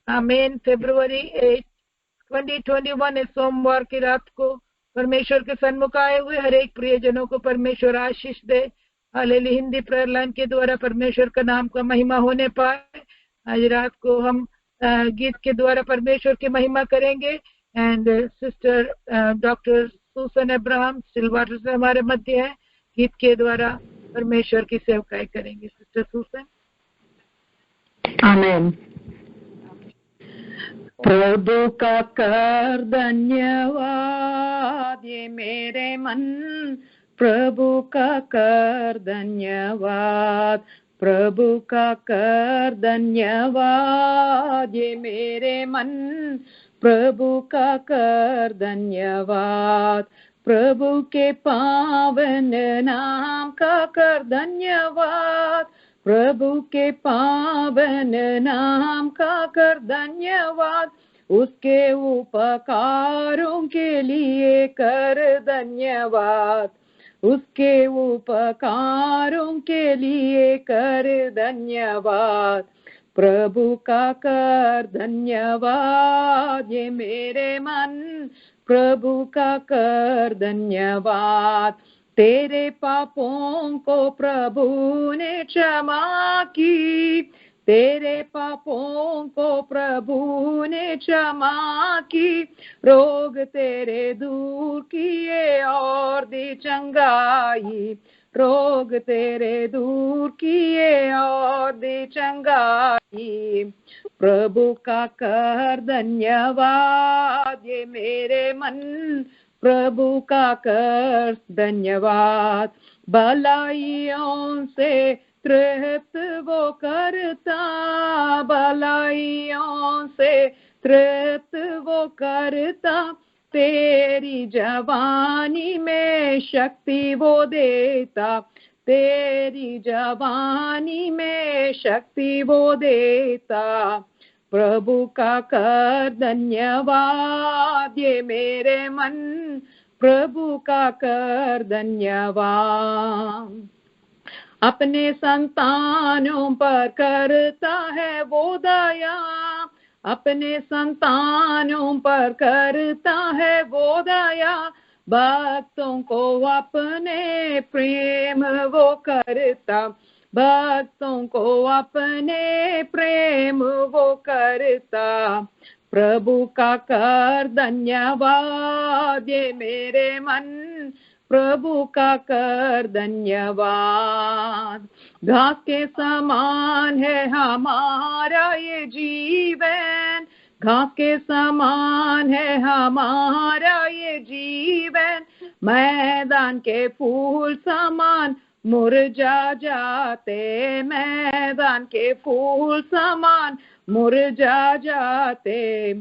आमीन। फरवरी 8, 2021 इस सोमवार की रात को परमेश्वर के सन्मुख आए हुए हर एक प्रियजनों को परमेश्वर आशीष दे। हालेलुया। हिंदी प्रेयर लाइन के द्वारा परमेश्वर का नाम का महिमा होने पाए। आज रात को हम गीत के द्वारा परमेश्वर की महिमा करेंगे। And sister doctor Susan Abraham सिलवाटर से हमारे मध्य है, गीत के द्वारा परमेश्वर की सेवकाई करेंगे। सिस्टर सुसन। आमीन। प्रभु का कर धन्यवाद ये मेरे मन, प्रभु का कर धन्यवाद, प्रभु का कर धन्यवाद ये मेरे मन, प्रभु का कर धन्यवाद, प्रभु के पावन नाम का कर धन्यवाद, प्रभु के पावन नाम का कर धन्यवाद, उसके उपकारों के लिए कर धन्यवाद, उसके उपकारों के लिए कर धन्यवाद, प्रभु का कर धन्यवाद ये मेरे मन, प्रभु का कर धन्यवाद, तेरे पापों को प्रभु ने क्षमा की, तेरे पापों को प्रभु ने क्षमा की, रोग तेरे दूर किए और दी चंगाई, रोग तेरे दूर किए और दी चंगाई, प्रभु का कर धन्यवाद ये मेरे मन, प्रभु का कर धन्यवाद, भलाइयों से तृप्त वो करता, भलाइयों से तृप्त वो करता, तेरी जवानी में शक्ति वो देता, तेरी जवानी में शक्ति वो देता, प्रभु का कर धन्यवाद ये मेरे मन, प्रभु का कर धन्यवाद, अपने संतानों पर करता है वो दया, अपने संतानों पर करता है वो दया, भक्तों को अपने प्रेम वो करता, भक्तों को अपने प्रेम वो करता, प्रभु का कर धन्यवाद ये मेरे मन, प्रभु का कर धन्यवाद, घास के समान है हमारा ये जीवन, घास के समान है हमारा ये जीवन, मैदान के फूल समान मुरझा जाते, मैदान के फूल समान मुरझा जाते,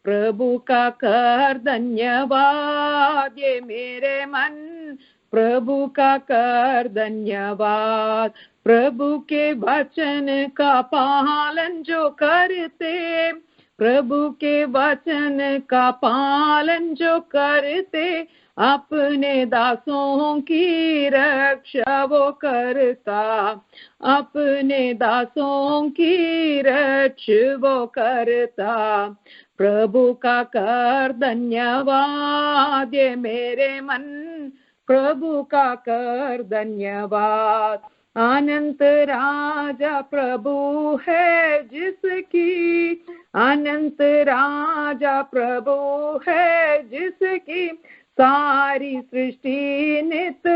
प्रभु का कर धन्यवाद ये मेरे मन, प्रभु का कर धन्यवाद, प्रभु के वचन का पालन जो करते, प्रभु के वचन का पालन जो करते, अपने दासों की रक्षा वो करता, अपने दासों की रक्षा वो करता, प्रभु का कर धन्यवाद ये मेरे मन, प्रभु का कर धन्यवाद, अनंत राजा प्रभु है जिसकी, अनंत राजा प्रभु है जिसकी, सारी सृष्टि नित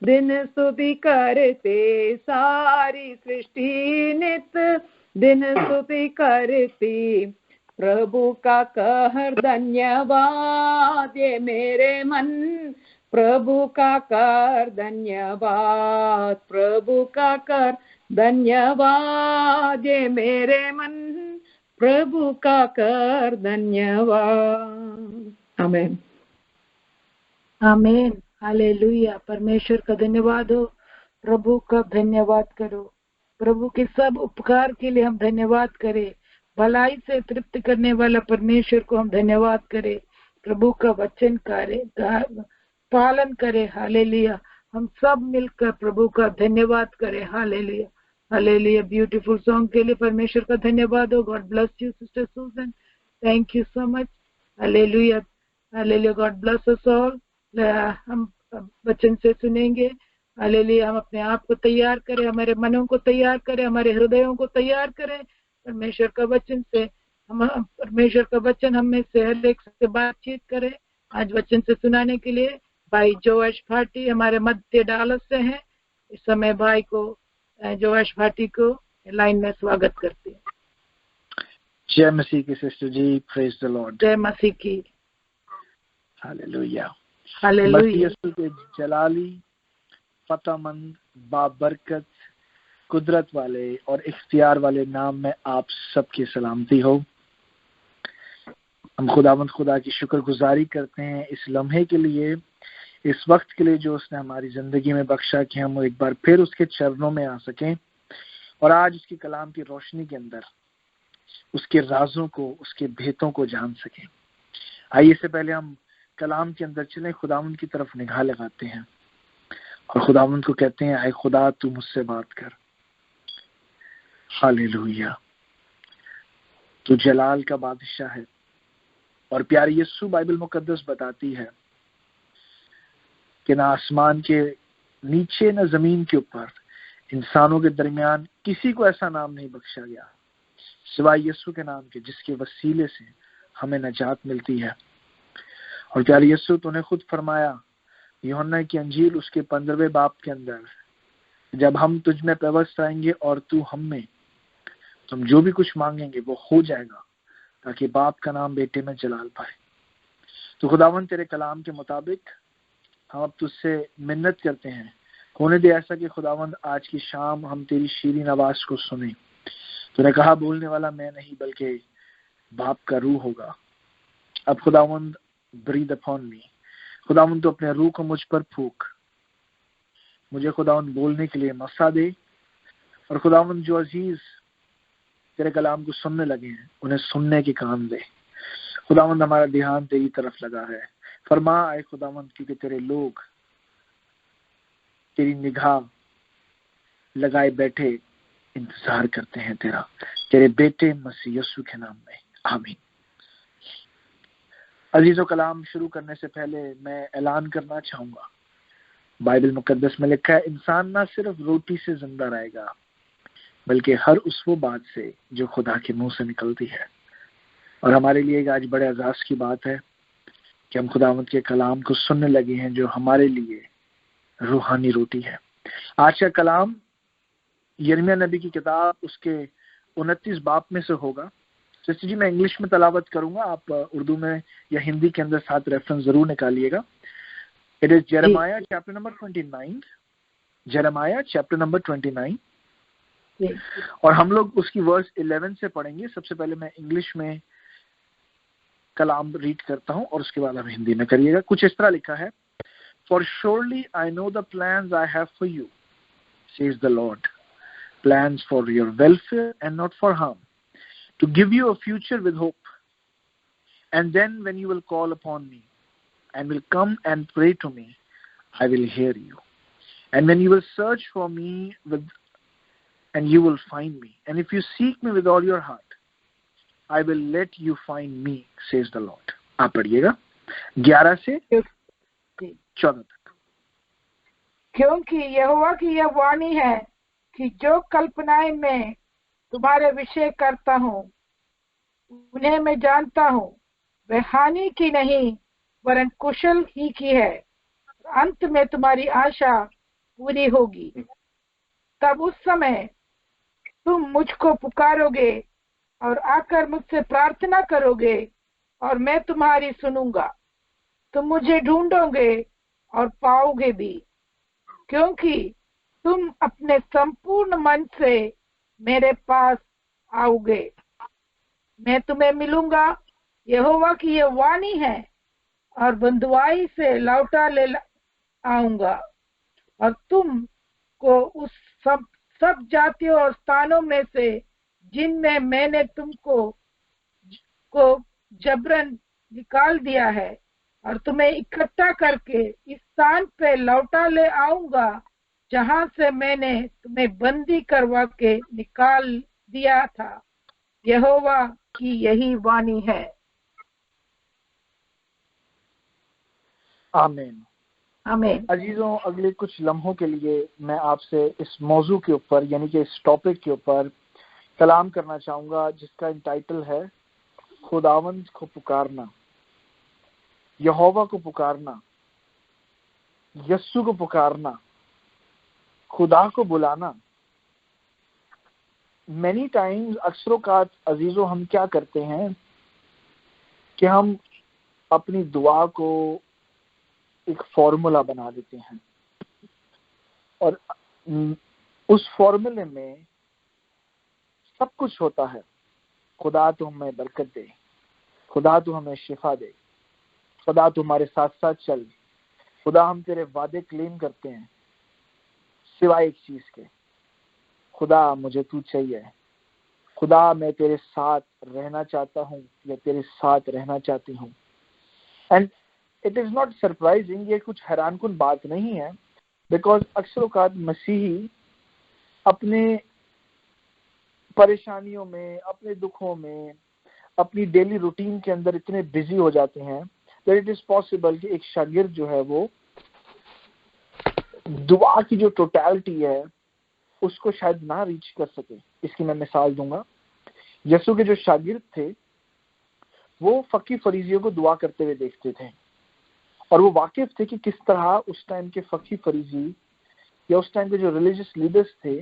दिन स्तुति करते, सारी सृष्टि नित दिन स्तुति करती, प्रभु का कर धन्यवाद ये मेरे मन, प्रभु का कर धन्यवाद, प्रभु का कर धन्यवाद ये मेरे मन, प्रभु का कर धन्यवाद। आमीन आमीन। हालेलुया। परमेश्वर का धन्यवाद हो, प्रभु का धन्यवाद करो, प्रभु के सब उपकार के लिए हम धन्यवाद करें, भलाई से तृप्त करने वाला परमेश्वर को हम धन्यवाद करें, प्रभु का वचन करे पालन करे। हालेलुया। हम सब मिलकर प्रभु का धन्यवाद करें। हालेलुया। हालेलुया, ब्यूटीफुल सॉन्ग के लिए परमेश्वर का धन्यवाद हो। गॉड ब्लेस यू सिस्टर सूजन, thank you so much. Hallelujah, hallelujah, God bless us all. हम वचन से सुनेंगे। हालेलुया, हम अपने आप को तैयार करें, हमारे मनों को तैयार करें, हमारे हृदयों को तैयार करें परमेश्वर का वचन से। हम परमेश्वर का वचन हमें से हर एक से बातचीत करें। आज वचन से सुनाने के लिए भाई जोश भाटी हमारे मध्य डालस से हैं। इस समय भाई को जोश भाटी को लाइन में स्वागत करते हैं। जय मसीह की sister ji, praise the Lord. जय मसीह की। Hallelujah, hallelujah. मसीह के जलाली, फतहमंद, बाबरकत, कुदरत वाले और इख्तियार वाले नाम में आप सबकी सलामती हो। हम खुदावंद खुदा की शुक्रगुजारी करते हैं इस लम्हे के लिए, इस वक्त के लिए जो उसने हमारी जिंदगी में बख्शा कि हम एक बार फिर उसके चरणों में आ सकें और आज उसकी कलाम की रोशनी के अंदर उसके राजों को, उसके भेदों को जान सकें। आइए इससे पहले हम कलाम के अंदर चलें, खुदावंद की तरफ निगाह लगाते हैं और खुदावंद को कहते हैं, आए खुदा तू मुझसे बात कर। हालेलुया, तू जलाल का बादशाह है। और प्यारी यीशु बाइबल मुकद्दस बताती है कि ना आसमान के नीचे न जमीन के ऊपर इंसानों के दरमियान किसी को ऐसा नाम नहीं बख्शा गया सिवाय यीशु के नाम के, जिसके वसीले से हमें नजात मिलती है। और प्यारे यीशु तूने खुद फरमाया यूहन्ना की अंजील उसके 15वें बाब के अंदर, जब हम तुझ में प्रवस्त आएंगे और तू हम में, तुम जो भी कुछ मांगेंगे वो हो जाएगा, ताकि बाप का नाम बेटे में जलाल पाए। तो खुदावन तेरे कलाम के मुताबिक हम अब तुझसे मिन्नत करते हैं, होने दे ऐसा कि खुदावंद आज की शाम हम तेरी शीरीन आवाज को सुने। तूने कहा बोलने वाला मैं नहीं बल्कि बाप का रूह होगा। अब खुदावंद ब्रीद अपॉन मी, खुदावंद तो अपने रूह को मुझ पर फूक, मुझे खुदावंद बोलने के लिए मौका दे। और खुदावंद जो अजीज तेरे कलाम को सुनने लगे हैं उन्हें सुनने के कान दे। खुदावंद हमारा ध्यान तेरी तरफ लगा है, फरमा आए खुदावंद, क्योंकि तेरे लोग तेरी निगाह लगाए बैठे इंतजार करते हैं तेरा, तेरे बेटे मसीह यीशु के नाम में, आमीन। अजीजों, कलाम शुरू करने से पहले मैं ऐलान करना चाहूंगा, बाइबल मुकद्दस में लिखा है इंसान ना सिर्फ रोटी से जिंदा रहेगा बल्कि हर उस वो बात से जो खुदा के मुंह से निकलती है। और हमारे लिए आज बड़े एजाज की बात है कि हम खुदावंद के कलाम को सुनने लगे हैं जो हमारे लिए रूहानी रोटी है। आज का कलाम यिर्मयाह नबी की किताब उसके 29 बाब में से होगा। सिस्टर जी मैं इंग्लिश में तलावत करूंगा, आप उर्दू में या हिंदी के अंदर साथ रेफरेंस जरूर निकालिएगा। It is Jeremiah chapter number 29, Jeremiah chapter number 29, और हम लोग उसकी वर्स 11 से पढ़ेंगे। सबसे पहले मैं इंग्लिश में कलाम रीड करता हूं और उसके बाद हम हिंदी में करिएगा। कुछ इस तरह लिखा है, For surely I know the plans I have for you, says the Lord, plans for your welfare and not for harm, to give you a future with hope. And then when you will call upon me and will come and pray to me, I will hear you. And when you will search for me and you will find me. And if you seek me with all your heart, I will let you find me, says the Lord. आप पढ़िएगा 11 से 14 तक। क्योंकि यहोवा की यह वाणी है कि जो कल्पनाएं मैं तुम्हारे विषय करता हूँ उन्हें मैं जानता हूँ, वह हानि की नहीं वरन कुशल ही की है। अंत में तुम्हारी आशा पूरी होगी। तब उस समय तुम मुझको पुकारोगे और आकर मुझसे प्रार्थना करोगे और मैं तुम्हारी सुनूंगा। तुम मुझे ढूंढोगे और पाओगे भी, क्योंकि तुम अपने संपूर्ण मन से मेरे पास आओगे। मैं तुम्हें मिलूंगा, यहोवा की यह वाणी है, और बंधुआई से लौटा ले आऊंगा और तुम को उस सब जातियों और स्थानों में से जिनमें मैंने तुमको जबरन निकाल दिया है और तुम्हें इकट्ठा करके इस स्थान पे लौटा ले आऊंगा जहां से मैंने तुम्हें बंदी करवा के निकाल दिया था, यहोवा की यही वाणी है। आमीन। आमीन। अजीजों, अगले कुछ लम्हों के लिए मैं आपसे इस मौजू के ऊपर यानी कि इस टॉपिक के ऊपर कलाम करना चाहूंगा, जिसका टाइटल है खुदावंद को पुकारना, यहोवा को पुकारना, यस्सु को पुकारना, खुदा को बुलाना। मेनी टाइम्स, अक्सर औक़ात अजीजों, हम क्या करते हैं कि हम अपनी दुआ को एक फॉर्मूला बना देते हैं और उस फॉर्मूले में सब कुछ होता है। खुदा तो हमें बरकत दे, खुदा तो हमें शिफा दे, खुदा तो हमारे साथ साथ चल, खुदा हम तेरे वादे क्लेम करते हैं, सिवाय एक चीज के, खुदा मुझे तू चाहिए, खुदा मैं तेरे साथ रहना चाहता हूँ या तेरे साथ रहना चाहती हूँ। And it is not surprising, ये कुछ हैरानकुन बात नहीं है, बिकॉज अक्सर औक़ात मसीही अपने परेशानियों में, अपने दुखों में, अपनी डेली रूटीन के अंदर इतने बिजी हो जाते हैं दैट इट इज पॉसिबल कि एक शागिर्द जो है वो दुआ की जो टोटलिटी है उसको शायद ना रीच कर सके। इसकी मैं मिसाल दूंगा। यसु के जो शागिर्द थे वो फकी फरीजियों को दुआ करते हुए देखते थे और वो वाकिफ थे कि किस तरह उस टाइम के फकी फरीजी या उस टाइम के जो रिलीजियस लीडर्स थे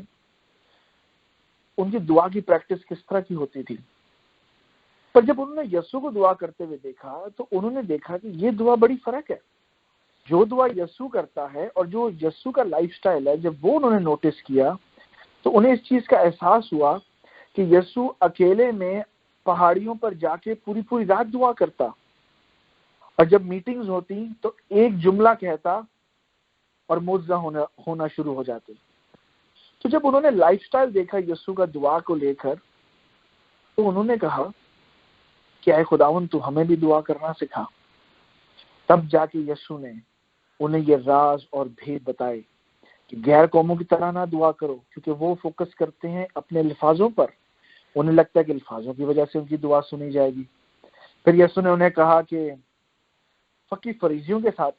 उनकी दुआ की प्रैक्टिस किस तरह की होती थी। पर जब उन्होंने यसु को दुआ करते हुए देखा तो उन्होंने देखा कि ये दुआ बड़ी फर्क है। जो दुआ यसु करता है और जो यसु का लाइफस्टाइल है, जब वो उन्होंने नोटिस किया तो उन्हें इस चीज का एहसास हुआ कि यसु अकेले में पहाड़ियों पर जाके पूरी पूरी रात दुआ करता और जब मीटिंग्स होती तो एक जुमला कहता और मुआवजा होना शुरू हो जाते। तो जब उन्होंने लाइफस्टाइल देखा यसु का दुआ को लेकर तो उन्होंने कहा कि ऐ खुदावन तू हमें भी दुआ करना सिखा। तब जाके यसु ने उन्हें ये राज और भेद बताए कि गैर कौमों की तरह ना दुआ करो, क्योंकि वो फोकस करते हैं अपने अल्फाजों पर, उन्हें लगता है कि अल्फाजों की वजह से उनकी दुआ सुनी जाएगी। फिर यसु ने उन्हें कहा कि फकी फरीजियों के साथ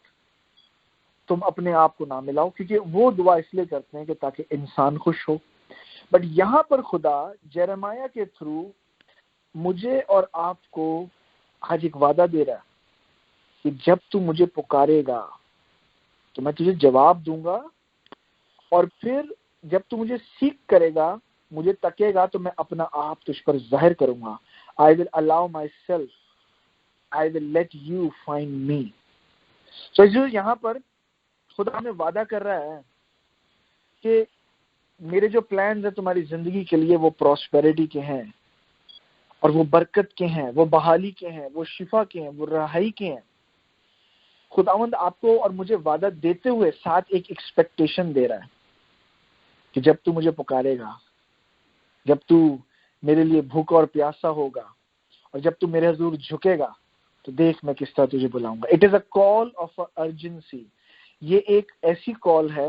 तुम अपने आप को ना मिलाओ, क्योंकि वो दुआ इसलिए करते हैं कि ताकि इंसान खुश हो। बट यहाँ पर खुदा जेरेमाया के थ्रू मुझे और आपको आज एक वादा दे रहा है कि जब तू मुझे पुकारेगा तो मैं तुझे जवाब दूंगा, और फिर जब तू मुझे सीख करेगा, मुझे तकेगा, तो मैं अपना आप तुझ पर जाहिर करूंगा। I will allow myself, I will let you find me. सो जो यहाँ पर खुदा हमें वादा कर रहा है कि मेरे जो प्लान है तुम्हारी जिंदगी के लिए वो प्रॉस्पेरिटी के हैं और वो बरकत के हैं, वो बहाली के हैं, वो शिफा के हैं, वो रहाई के हैं। खुदावंद आपको और मुझे वादा देते हुए साथ एक एक्सपेक्टेशन दे रहा है कि जब तू मुझे पुकारेगा, जब तू मेरे लिए भूखा और प्यासा होगा और जब तू मेरे हुजूर झुकेगा तो देख मैं किस तरह तुझे बुलाऊंगा। It is a call of urgency. ये एक ऐसी कॉल है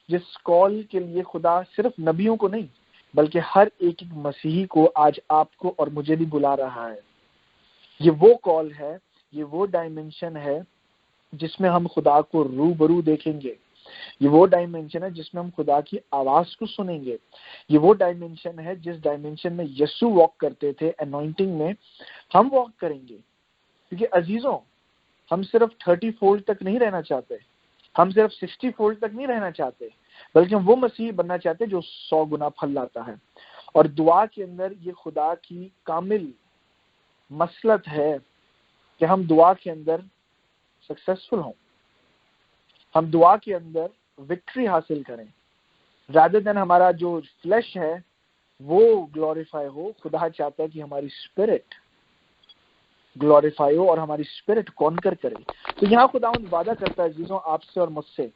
जिस कॉल के लिए खुदा सिर्फ नबियों को नहीं बल्कि हर एक मसीही को, आज आपको और मुझे भी बुला रहा है। ये वो कॉल है, ये वो डायमेंशन है जिसमें हम खुदा को रूबरू देखेंगे। ये वो डायमेंशन है जिसमें हम खुदा की आवाज को सुनेंगे। ये वो डायमेंशन है जिस डायमेंशन में यीशु वॉक करते थे, अनॉइंटिंग में हम वॉक करेंगे। क्योंकि अजीजों, हम सिर्फ 30 फोल्ड तक नहीं रहना चाहते, हम सिर्फ 60 फोल्ड तक नहीं रहना चाहते, बल्कि हम वो मसीह बनना चाहते जो 100 गुना फल लाता है। और दुआ के अंदर ये खुदा की कामिल मसलत है कि हम दुआ के अंदर सक्सेसफुल हों, हम दुआ के अंदर विक्ट्री हासिल करें, रादर देन हमारा जो फ्लैश है वो ग्लोरीफाई हो। खुदा चाहता है कि हमारी स्पिरिट ग्लोरीफाई हो और हमारी स्पिरिट कॉन्कर करे। तो यहाँ खुदावंद वादा करता है जीजों आपसे और मुझसे,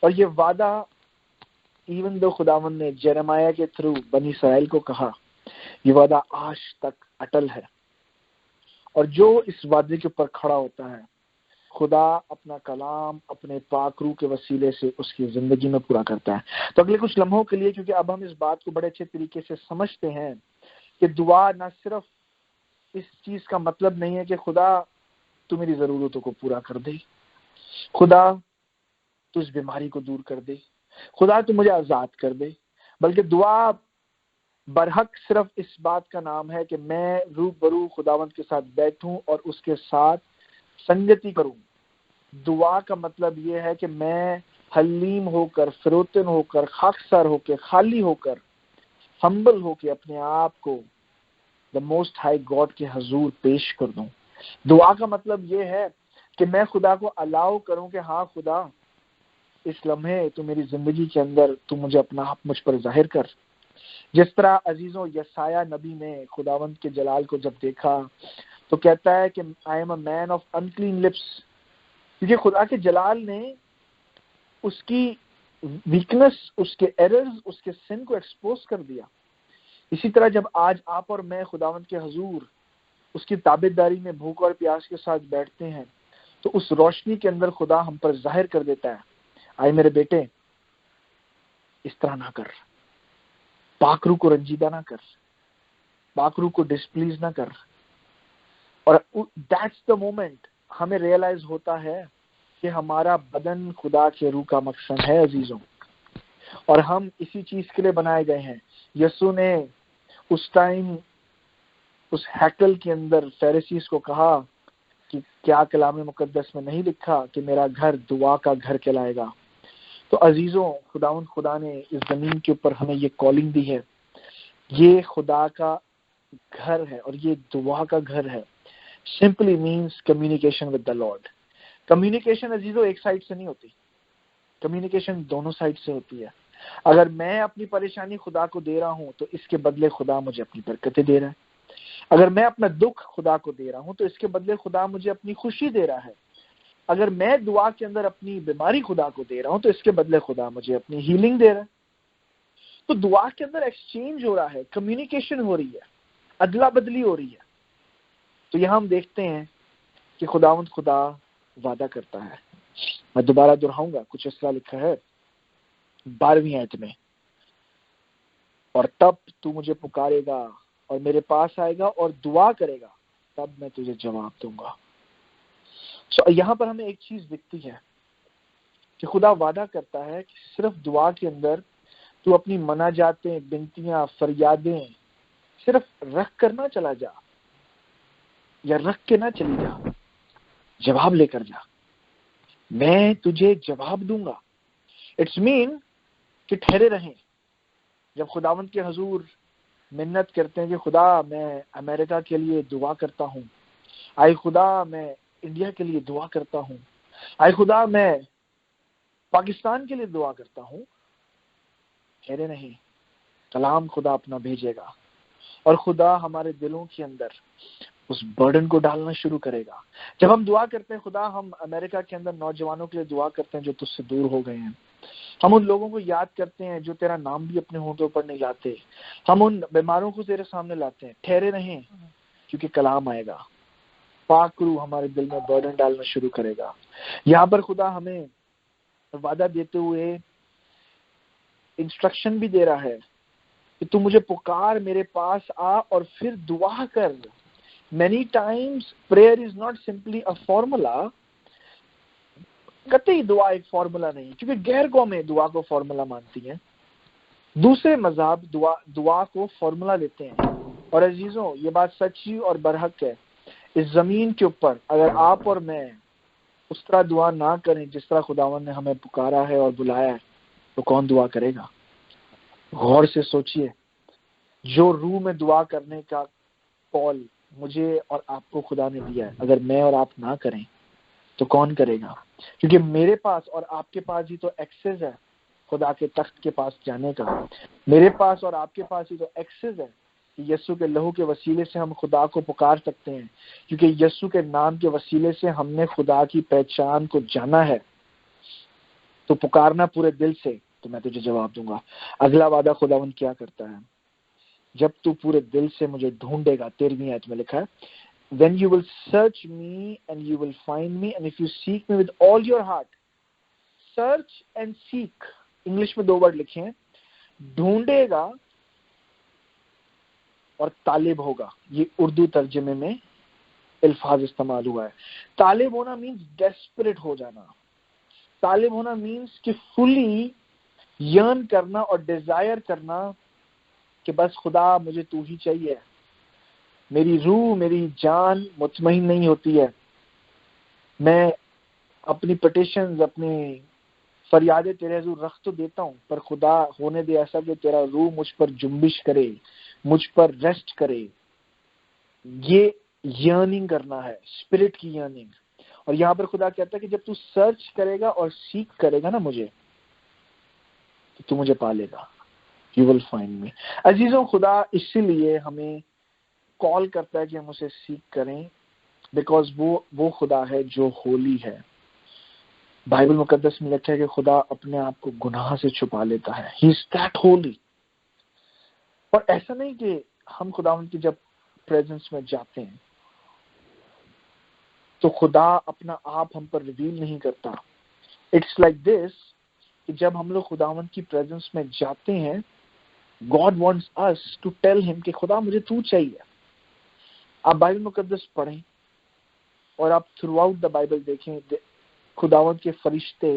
और ये वादा इवन दो खुदावंद ने जेरेमाया के थ्रू बनी इसराइल को कहा, ये वादा आज तक अटल है। और जो इस वादे के ऊपर खड़ा होता है خدا اپنا کلام اپنے پاک روح کے وسیلے سے اس کی زندگی میں پورا کرتا ہے۔ تو اگلے کچھ لمحوں کے لیے، کیونکہ اب ہم اس بات کو بڑے اچھے طریقے سے سمجھتے ہیں کہ دعا نہ صرف اس چیز کا مطلب نہیں ہے کہ خدا تو میری ضرورتوں کو پورا کر دے، خدا تو اس بیماری کو دور کر دے، خدا تو مجھے آزاد کر دے، بلکہ دعا برحق صرف اس بات کا نام ہے کہ میں روبرو خداوند کے ساتھ بیٹھوں اور اس کے ساتھ سنگتی کروں۔ دعا کا مطلب یہ ہے کہ میں حلیم ہو کر، فروتن ہو کر، خاکسار ہو کے، خالی ہو کر، ہمبل ہو کے اپنے آپ کو دا موسٹ ہائی گاڈ کے حضور پیش کر دوں۔ دعا کا مطلب یہ ہے کہ میں خدا کو الاؤ کروں کہ ہاں خدا، اس لمحے تو میری زندگی کے اندر تو مجھے اپنا حق مجھ پر ظاہر کر۔ جس طرح عزیزوں یسایہ نبی نے خداوند کے جلال کو جب دیکھا تو کہتا ہے کہ I am a man of unclean lips, کیونکہ خدا کے جلال نے اس کی ویکنس، اس کے ایررز، اس کے سن کو ایکسپوز کر دیا۔ اسی طرح جب آج آپ اور میں خداوند کے حضور اس کی تابعداری میں بھوک اور پیاس کے ساتھ بیٹھتے ہیں تو اس روشنی کے اندر خدا ہم پر ظاہر کر دیتا ہے، آئے میرے بیٹے اس طرح نہ کر، پاک روح کو رنجیدہ نہ کر، پاک روح کو ڈسپلیز نہ کر۔ اور دیٹس دا مومنٹ ہمیں ریئلائز ہوتا ہے کہ ہمارا بدن خدا کے روح کا مقصد ہے عزیزوں، اور ہم اسی چیز کے لیے بنائے گئے ہیں۔ یسوع نے اس ٹائم اس ہیکل کے اندر فیریسیز کو کہا کہ کیا کلام مقدس میں نہیں لکھا کہ میرا گھر دعا کا گھر کہلائے گا؟ تو عزیزوں، خدا نے اس زمین کے اوپر ہمیں یہ کالنگ دی ہے، یہ خدا کا گھر ہے اور یہ دعا کا گھر ہے۔ Simply means communication with the lord. Communication عزیزوں ایک سائڈ سے نہیں ہوتی، کمیونیکیشن دونوں سائڈ سے ہوتی ہے۔ اگر میں اپنی پریشانی خدا کو دے رہا ہوں تو اس کے بدلے خدا مجھے اپنی برکتیں دے رہا ہے۔ اگر میں اپنا دکھ خدا کو دے رہا ہوں تو اس کے بدلے خدا مجھے اپنی خوشی دے رہا ہے۔ اگر میں دعا کے اندر اپنی بیماری خدا کو دے رہا ہوں تو اس کے بدلے خدا مجھے اپنی ہیلنگ دے رہا ہے۔ تو دعا کے اندر ایکسچینج ہو رہا ہے، کمیونیکیشن ہو رہی ہے، ادلا بدلی ہو رہی ہے۔ تو یہاں ہم دیکھتے ہیں کہ خداوند خدا وعدہ کرتا ہے۔ میں دوبارہ دہراؤں گا، کچھ اس طرح لکھا ہے 12ویں آیت میں، اور تب تو مجھے پکارے گا اور میرے پاس آئے گا اور دعا کرے گا، تب میں تجھے جواب دوں گا۔ یہاں پر ہمیں ایک چیز دکھتی ہے کہ خدا وعدہ کرتا ہے کہ صرف دعا کے اندر تو اپنی مناجاتیں، بنتیاں، فریادیں صرف رکھ کر نہ چلا جا، یا رکھ کے نہ چلی جا، جواب لے کر جا، میں تجھے جواب دوں گا۔ اٹس مین کہ ٹھہرے رہیں۔ جب خداوند کے حضور منت کرتے ہیں کہ خدا میں امریکہ کے لیے دعا کرتا ہوں، آئے خدا میں انڈیا کے لیے دعا کرتا ہوں، آئے خدا میں پاکستان کے لیے دعا کرتا ہوں، ٹھہرے نہیں، کلام خدا اپنا بھیجے گا اور خدا ہمارے دلوں کے اندر اس برڈن کو ڈالنا شروع کرے گا۔ جب ہم دعا کرتے ہیں خدا، ہم امریکہ کے اندر نوجوانوں کے لیے دعا کرتے ہیں جو تجھ سے دور ہو گئے ہیں، ہم ان لوگوں کو یاد کرتے ہیں جو تیرا نام بھی اپنے ہونٹوں پر نہیں لاتے، ہم ان بیماروں کو تیرے سامنے لاتے ہیں۔ ٹھہرے نہیں، کیونکہ کلام آئے گا، پاک روح ہمارے دل میں برڈن ڈالنا شروع کرے گا۔ یہاں پر خدا ہمیں وعدہ دیتے ہوئے انسٹرکشن بھی دے رہا ہے کہ تو مجھے پکار، میرے پاس آ اور پھر دعا کر۔ Many Times prayer is not simply a formula. قطعی دعا ایک فارمولا نہیں، کیونکہ غیر قومیں دعا کو فارمولا مانتی ہیں، دوسرے مذہب دعا کو فارمولا لیتے ہیں۔ اور عزیزوں، یہ بات سچی اور برحق ہے، اس زمین کے اوپر اگر آپ اور میں اس طرح دعا نہ کریں جس طرح خداوند نے ہمیں پکارا ہے اور بلایا ہے، تو کون دعا کرے گا؟ غور سے سوچئے، جو روح میں دعا کرنے کا کال مجھے اور آپ کو خدا نے دیا ہے، اگر میں اور آپ نہ کریں تو کون کرے گا؟ کیونکہ میرے پاس اور آپ کے پاس ہی تو ایکسس ہے خدا کے تخت کے پاس جانے کا۔ میرے پاس اور آپ کے پاس ہی تو ایکسس ہے کہ یسوع کے لہو کے وسیلے سے ہم خدا کو پکار سکتے ہیں، کیونکہ یسوع کے نام کے وسیلے سے ہم نے خدا کی پہچان کو جانا ہے۔ تو پکارنا پورے دل سے، تو میں تجھے جواب دوں گا۔ اگلا وعدہ خداوند کیا کرتا ہے؟ جب تو پورے دل سے مجھے ڈھونڈے گا، 13ویں آیت میں لکھا ہے، Then you will search me and you will find me, and if you seek me with all your heart. Search and seek, English में 2 वर्ड लिखे हैं, ढूंढेगा और तालिब होगा. ये उर्दू तर्जुमे में अल्फाज इस्तेमाल हुआ है. तालिब होना मीन्स डेस्परेट हो जाना. तालिब होना मीन्स कि फुली यर्न करना और डिजायर करना कि बस खुदा मुझे तू ही चाहिए. मेरी रूह, मेरी जान मुतमईन नहीं होती है. मैं अपनी पिटिशंस, अपनी फरियादें तेरे हुजूर रख तो देता हूँ, पर खुदा होने दे ऐसा कि तेरा रूह मुझ पर जुम्बिश करे, मुझ पर रेस्ट करे. ये यर्निंग करना है, स्पिरिट की यर्निंग. और यहाँ पर खुदा कहता है कि जब तू सर्च करेगा और सीख करेगा ना मुझे, तो तू मुझे पालेगा. You will find me. अजीजों, खुदा इसीलिए हमें कॉल करता है कि हम उसे सीख करें, बिकॉज वो खुदा है जो होली है. बाइबल मुकद्दस में लिखा है कि खुदा अपने आप को गुनाह से छुपा लेता है. He is that Holi. और ऐसा नहीं कि हम खुदावंद की जब प्रेजेंस में जाते हैं तो खुदा अपना आप हम पर रिवील नहीं करता. इट्स लाइक दिस कि जब हम लोग खुदावंद की प्रेजेंस में जाते हैं, God wants us to tell him कि खुदा मुझे तू चाहिए. आप बाइबल मुकद्दस पढ़ें और आप थ्रू आउट द बाइबल देखें, खुदावंद के फरिश्ते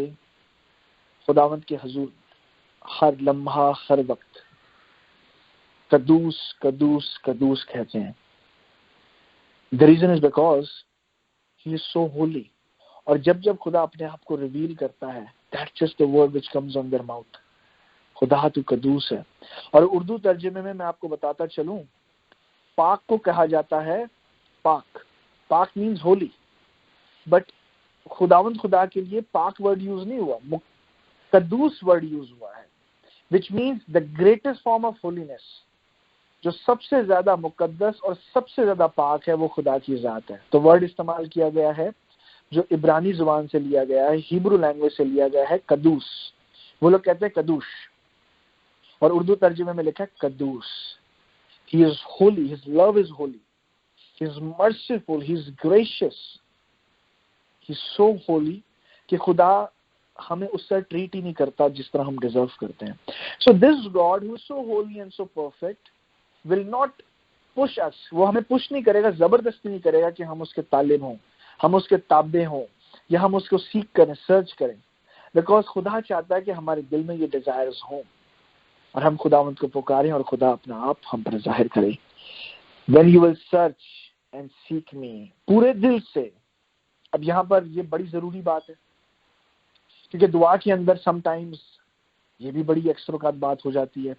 खुदावंद के हुजूर हर लम्हा, हर वक्त कदूस कदूस कदूस कहते हैं. The reason is because he is so holy. और जब जब खुदा अपने आप को रिवील करता है, that's just the word which comes on their mouth. खुदा तू कदूस है. और उर्दू तर्जुमे में मैं आपको बताता चलूं, पाक को कहा जाता है पाक. पाक मीन्स होली. बट खुदावंद खुदा के लिए पाक वर्ड यूज नहीं हुआ, कदूस वर्ड यूज हुआ है, which means the greatest form of holiness. जो सबसे ज्यादा मुकद्दस और सबसे ज्यादा पाक है वो खुदा की जात है. तो वर्ड इस्तेमाल किया गया है जो इब्रानी जुबान से लिया गया है, हिब्रू लैंग्वेज से लिया गया है, कदूस. वो लोग कहते हैं कदूश, और उर्दू तर्जुमे में लिखा है कदूस. He is holy, his love is holy, he is merciful, he is gracious, he is so holy कि खुदा हमें उससे ट्रीट ही नहीं करता जिस तरह हम डिजर्व करते हैं. So this God who is so holy and so perfect will not push us. वो हमें पुश नहीं करेगा, जबरदस्ती नहीं करेगा कि हम उसके तालिब हों, हम उसके ताबे हों, या हम उसको सीख करें, सर्च करें. बिकॉज खुदा चाहता है कि हमारे दिल में ये डिजायर्स हों और हम खुदावंद को पुकारें और खुदा अपना आप हम पर जाहिर करे. When you will search and seek me, पूरे दिल से. अब यहाँ पर ये बड़ी जरूरी बात है, क्योंकि दुआ के अंदर समटाइम्स ये भी बड़ी अक्सर औक़ात बात हो जाती है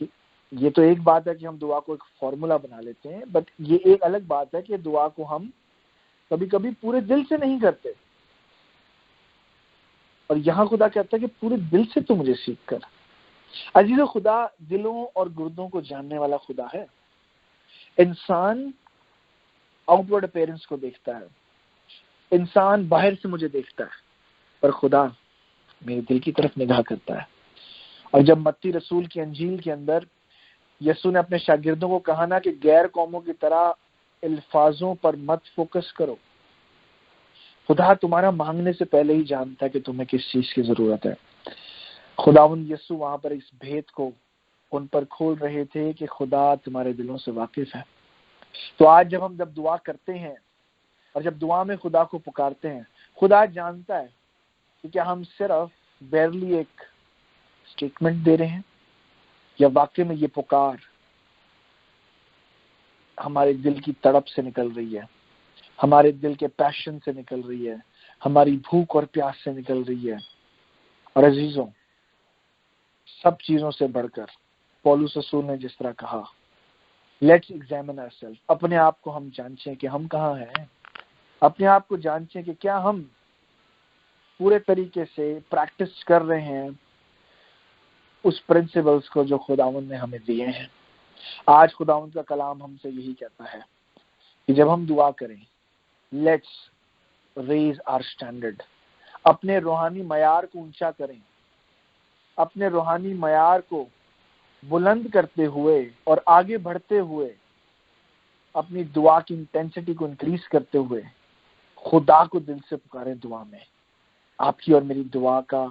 कि ये तो एक बात है कि हम दुआ को एक फॉर्मूला बना लेते हैं, बट ये एक अलग बात है कि दुआ को हम कभी कभी पूरे दिल से नहीं करते. और यहाँ खुदा कहता है कि पूरे दिल से तू मुझे सीख कर. अजीजों, खुदा दिलों और गुर्दों को जानने वाला खुदा है. इंसान आउटवर्ड अपीयरेंस को देखता है, इंसान बाहर से मुझे देखता है, पर खुदा मेरे दिल की तरफ निगाह करता है. और जब मत्ती रसूल की अंजील के अंदर यीशु ने अपने शागिर्दों को कहा ना कि गैर कौमों की तरह अल्फाजों पर मत फोकस करो, खुदा तुम्हारा मांगने से पहले ही जानता है कि तुम्हें किस चीज की जरूरत है. खुदावंद यीशु वहां पर इस भेद को उन पर खोल रहे थे कि खुदा तुम्हारे दिलों से वाकिफ है. तो आज जब हम दुआ करते हैं और जब दुआ में खुदा को पुकारते हैं, खुदा जानता है कि क्या हम सिर्फ बैरली एक स्टेटमेंट दे रहे हैं या वाकई में ये पुकार हमारे दिल की तड़प से निकल रही है, हमारे दिल के पैशन से निकल रही है, हमारी भूख और प्यास से निकल रही है. और अजीजों, सब चीजों से बढ़कर पौलुस रसूल ने जिस तरह कहा, लेट्स एग्जामिन आवरसेल्फ. अपने आप को हम जांचें कि हम कहाँ हैं. अपने आप को जांचें कि क्या हम पूरे तरीके से प्रैक्टिस कर रहे हैं उस प्रिंसिपल्स को जो खुदावंद ने हमें दिए हैं. आज खुदावंद का कलाम हमसे यही कहता है कि जब हम दुआ करें, लेट्स रेज आवर स्टैंडर्ड. अपने रूहानी मयार को ऊंचा करें, अपने रूहानी मयार को बुलंद करते हुए और आगे बढ़ते हुए اپنی دعا کی انٹینسٹی کو انکریز کرتے ہوئے خدا کو دل سے پکاریں دعا میں، آپ کی اور میری دعا کا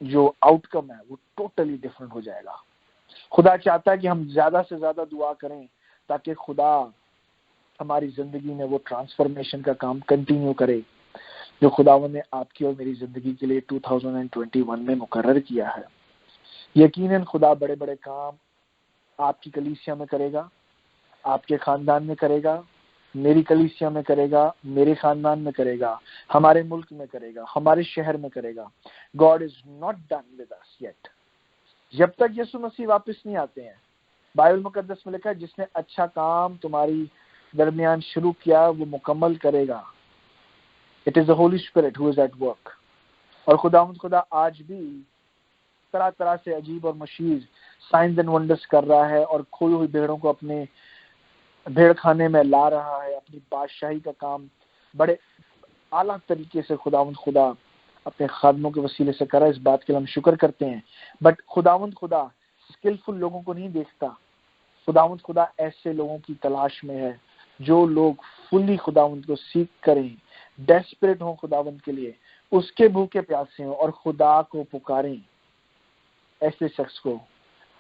جو آؤٹ کم ہے وہ ٹوٹلی ڈفرنٹ ہو جائے گا۔ خدا چاہتا ہے کہ ہم زیادہ سے زیادہ دعا کریں تاکہ خدا ہماری زندگی میں وہ ٹرانسفارمیشن کا کام کنٹینیو کرے جو خداوند نے آپ کی اور میری زندگی کے لیے 2021 میں مقرر کیا ہے۔ یقیناً خدا بڑے بڑے کام آپ کی کلیسیا میں کرے گا، آپ کے خاندان میں کرے گا، میری کلیسیا میں کرے گا، میرے خاندان میں کرے گا، ہمارے ملک میں کرے گا، ہمارے شہر میں کرے گا۔ God is not done with us yet۔ جب تک یسوع مسیح واپس نہیں آتے ہیں، بائبل مقدس میں لکھا ہے جس نے اچھا کام تمہاری درمیان شروع کیا وہ مکمل کرے گا۔ It is the Holy Spirit who is at work۔ اور خدا آج بھی طرح طرح سے عجیب اور مشیر سائنز اینڈ ونڈرز کر رہا ہے اور کھوئی ہوئی بھیڑوں کو اپنے بھیڑ خانے میں لا رہا ہے۔ اپنی بادشاہی کا کام بڑے اعلیٰ طریقے سے خدا اپنے خادموں کے وسیلے سے کرا، اس بات کے لیے ہم شکر کرتے ہیں۔ بٹ خدا اسکلفل لوگوں کو نہیں دیکھتا، خدا ایسے لوگوں کی تلاش میں ہے جو لوگ فلی خداوند کو سیکھ کریں، ڈیسپریٹ ہوں خداوند کے لیے، اس کے بھوکے پیاسے ہوں اور خدا کو پکاریں۔ ایسے شخص کو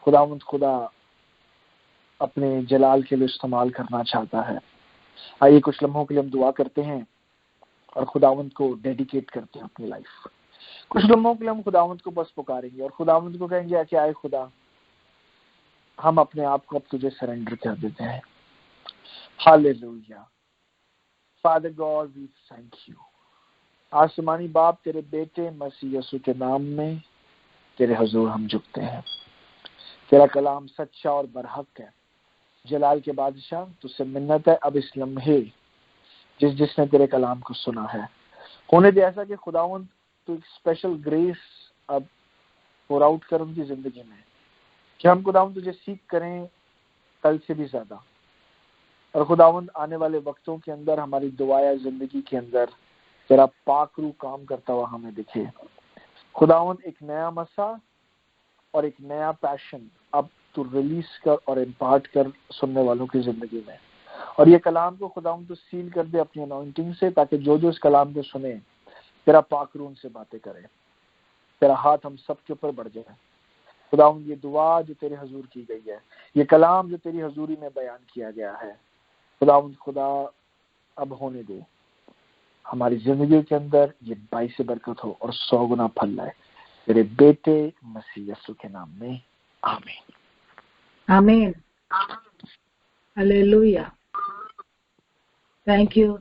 خدا اپنے جلال کے لیے استعمال کرنا چاہتا ہے۔ آئیے کچھ لمحوں کے لیے ہم دعا کرتے ہیں اور خداوند کو ڈیڈیکیٹ کرتے ہیں اپنی لائف۔ کچھ لمحوں کے لیے ہم خداوند کو بس پکاریں گے اور خداوند کو کہیں گے کہ آئے خدا، ہم اپنے آپ کو اب تجھے سرنڈر کر دیتے ہیں۔ Hallelujah. Father God we thank you. آسمانی باپ، تیرے بیٹے مسیح یسوع کے نام میں تیرے حضور ہم جھکتے ہیں۔ تیرا کلام سچا اور برحق ہے۔ جلال کے بادشاہ، تجھ سے منت ہے اب اس لمحے جس نے تیرے کلام کو سنا ہے ہونے دے ایسا کہ خداوند تو ایک اسپیشل گریس اب پور آؤٹ کر ان کی زندگی میں، کہ ہم خداوند تجھے سیکھ کریں کل سے بھی زیادہ، اور خداوند آنے والے وقتوں کے اندر ہماری دعائیں زندگی کے اندر تیرا پاک روح کام کرتا ہوا ہمیں دکھے۔ خداوند ایک نیا مسا اور ایک نیا پیشن اب تو ریلیز کر اور امپارٹ کر سننے والوں کی زندگی میں، اور یہ کلام کو خداوند تو سیل کر دے اپنی انوائنٹنگ سے، تاکہ جو اس کلام کو سنے تیرا پاک روح ان سے باتیں کرے، تیرا ہاتھ ہم سب کے اوپر بڑھ جائے۔ خداوند یہ دعا جو تیرے حضور کی گئی ہے، یہ کلام جو تیری حضوری میں بیان کیا گیا ہے، خداوند خدا اب ہونے دے ہماری زندگی کے اندر یہ باعث برکت ہو اور 100 گنا پھل لائے، تیرے بیٹے مسیح یسوع کے نام میں، آمین۔ آمین۔ ہلیلویا۔ Thank you